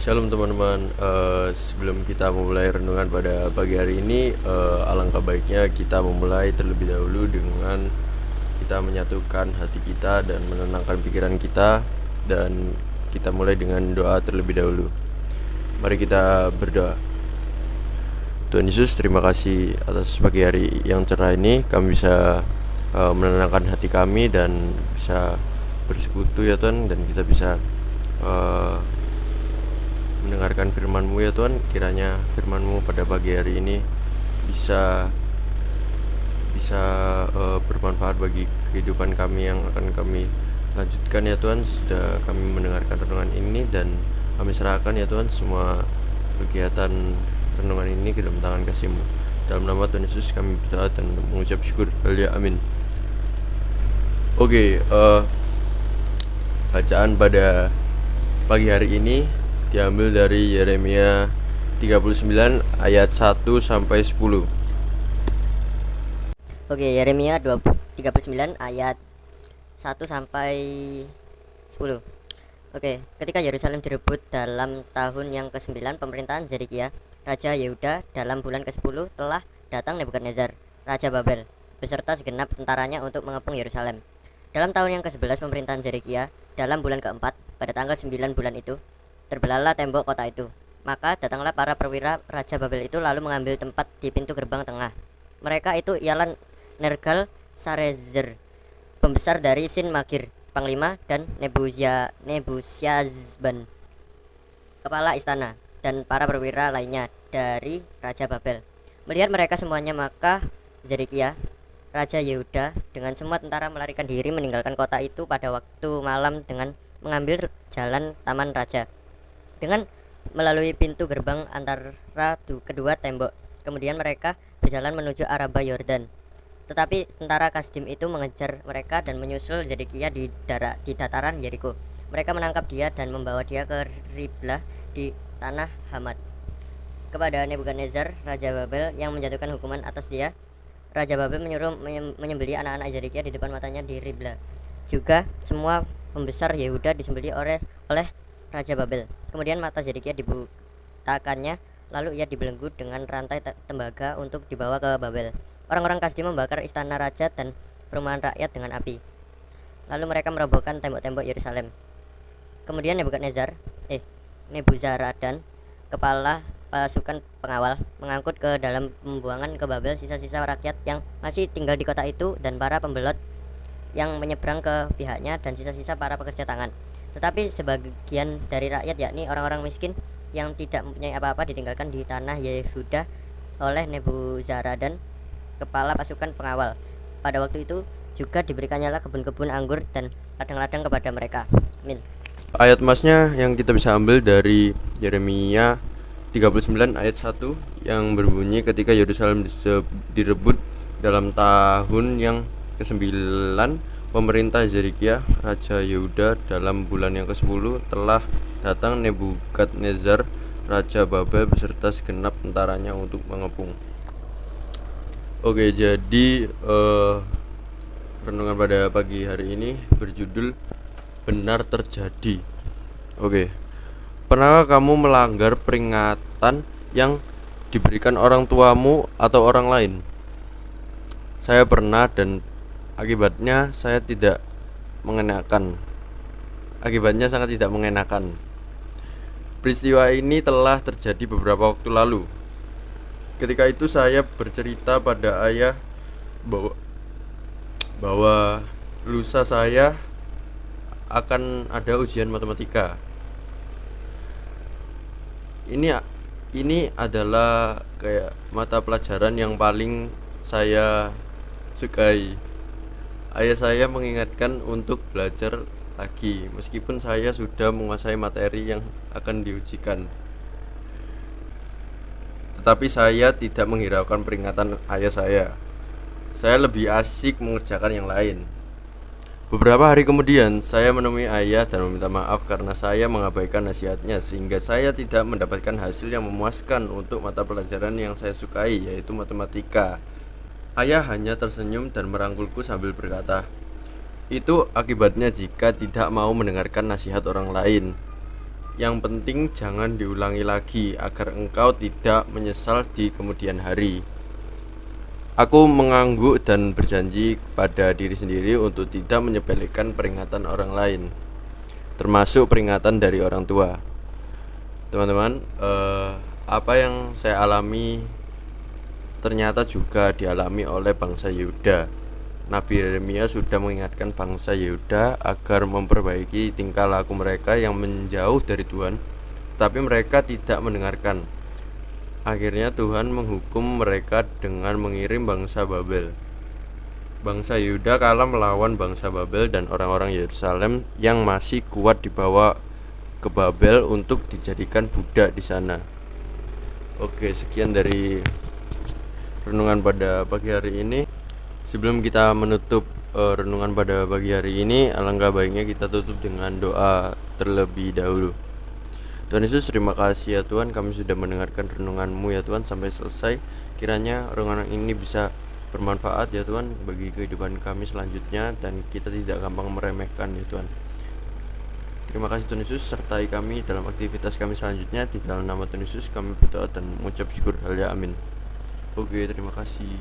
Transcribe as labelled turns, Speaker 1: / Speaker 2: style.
Speaker 1: Shalom teman-teman. Sebelum kita memulai renungan pada pagi hari ini, alangkah baiknya kita memulai terlebih dahulu dengan kita menyatukan hati kita dan menenangkan pikiran kita, dan kita mulai dengan doa terlebih dahulu. Mari kita berdoa. Tuhan Yesus, terima kasih atas pagi hari yang cerah ini. Kami bisa menenangkan hati kami dan bisa bersekutu ya Tuhan, dan kita bisa uh, mendengarkan firman-Mu ya Tuhan. Kiranya firman-Mu pada pagi hari ini bisa bisa bermanfaat bagi kehidupan kami yang akan kami lanjutkan ya Tuhan. Sudah kami mendengarkan renungan ini, dan kami serahkan ya Tuhan semua kegiatan renungan ini ke dalam tangan kasih-Mu. Dalam nama Tuhan Yesus kami berdoa dan mengucap syukur. Haleluya, amin. Oke, bacaan pada pagi hari ini diambil dari Yeremia 39 ayat 1 sampai 10.
Speaker 2: Oke, Yeremia 39 ayat 1 sampai 10. Oke, ketika Yerusalem direbut dalam tahun yang ke-9 pemerintahan Zedekiah, Raja Yehuda, dalam bulan ke-10 telah datang Nebukadnezar, Raja Babel, beserta segenap tentaranya untuk mengepung Yerusalem. Dalam tahun yang ke-11 pemerintahan Zedekiah, dalam bulan ke-4, pada tanggal 9 bulan itu, terbelahlah tembok kota itu. Maka datanglah para perwira Raja Babel itu lalu mengambil tempat di pintu gerbang tengah. Mereka itu ialah Nergal Sarezer, pembesar dari Sin Magir, panglima, dan Nebusyazban, kepala istana, dan para perwira lainnya dari Raja Babel. Melihat mereka semuanya, maka Zedekiah, Raja Yehuda, dengan semua tentara melarikan diri meninggalkan kota itu pada waktu malam dengan mengambil jalan Taman Raja, dengan melalui pintu gerbang antara kedua tembok. Kemudian mereka berjalan menuju Araba Yordan. Tetapi tentara Kasdim itu mengejar mereka dan menyusul Zedekiah di dataran Yeriko. Mereka menangkap dia dan membawa dia ke Riblah di tanah Hamat. Kepada Nebukadnezar, Raja Babel, yang menjatuhkan hukuman atas dia, Raja Babel menyuruh menyembelih anak-anak Zedekiah di depan matanya di Riblah. Juga semua pembesar Yehuda disembelih oleh Raja Babel. Kemudian mata Zedekiah dibutakannya, lalu ia dibelenggu dengan rantai tembaga untuk dibawa ke Babel. Orang-orang Kasdim membakar istana raja dan perumahan rakyat dengan api. Lalu mereka merobohkan tembok-tembok Yerusalem. Kemudian Nebuzaradan, kepala pasukan pengawal, mengangkut ke dalam pembuangan ke Babel sisa-sisa rakyat yang masih tinggal di kota itu dan para pembelot yang menyeberang ke pihaknya dan sisa-sisa para pekerja tangan. Tetapi sebagian dari rakyat, yakni orang-orang miskin yang tidak mempunyai apa-apa, ditinggalkan di tanah Yehuda oleh Nebuzaradan, kepala pasukan pengawal. Pada waktu itu juga diberikannya kebun-kebun anggur dan ladang-ladang kepada mereka. Amin.
Speaker 1: Ayat masnya yang kita bisa ambil dari Yeremia 39 ayat 1 yang berbunyi, ketika Yerusalem direbut dalam tahun yang ke-9 pemerintah Zedekiah, Raja Yehuda, dalam bulan yang ke-10 telah datang Nebukadnezar, Raja Babel, beserta segenap tentaranya untuk mengepung. Oke, jadi renungan pada pagi hari ini berjudul Benar Terjadi. Oke, pernahkah kamu melanggar peringatan yang diberikan orang tuamu atau orang lain? Saya pernah, dan akibatnya sangat tidak mengenakan. Peristiwa ini telah terjadi beberapa waktu lalu. Ketika itu saya bercerita pada ayah bahwa lusa saya akan ada ujian matematika. Ini adalah kayak mata pelajaran yang paling saya sukai. Ayah saya mengingatkan untuk belajar lagi meskipun saya sudah menguasai materi yang akan diujikan. Tetapi saya tidak menghiraukan peringatan ayah saya. Saya lebih asik mengerjakan yang lain. Beberapa hari kemudian, saya menemui ayah dan meminta maaf karena saya mengabaikan nasihatnya, sehingga saya tidak mendapatkan hasil yang memuaskan untuk mata pelajaran yang saya sukai, yaitu matematika. Ayah hanya tersenyum dan merangkulku sambil berkata, "Itu akibatnya jika tidak mau mendengarkan nasihat orang lain." Yang penting jangan diulangi lagi agar engkau tidak menyesal di kemudian hari. Aku mengangguk dan berjanji pada diri sendiri untuk tidak menyepelekan peringatan orang lain, termasuk peringatan dari orang tua. Teman-teman, apa yang saya alami ternyata juga dialami oleh bangsa Yehuda. Nabi Yeremia sudah mengingatkan bangsa Yehuda agar memperbaiki tingkah laku mereka yang menjauh dari Tuhan, tetapi mereka tidak mendengarkan. Akhirnya Tuhan menghukum mereka dengan mengirim bangsa Babel. Bangsa Yehuda kalah melawan bangsa Babel dan orang-orang Yerusalem yang masih kuat dibawa ke Babel untuk dijadikan budak di sana. Oke, sekian dari renungan pada pagi hari ini. Sebelum kita menutup renungan pada pagi hari ini, alangkah baiknya kita tutup dengan doa terlebih dahulu. Tuhan Yesus, terima kasih ya Tuhan, kami sudah mendengarkan renungan-Mu ya Tuhan sampai selesai. Kiranya renungan ini bisa bermanfaat ya Tuhan bagi kehidupan kami selanjutnya, dan kita tidak gampang meremehkan ya Tuhan. Terima kasih Tuhan Yesus, sertai kami dalam aktivitas kami selanjutnya. Di dalam nama Tuhan Yesus kami berdoa dan mengucap syukur. Haleluya, amin. Oke, terima kasih.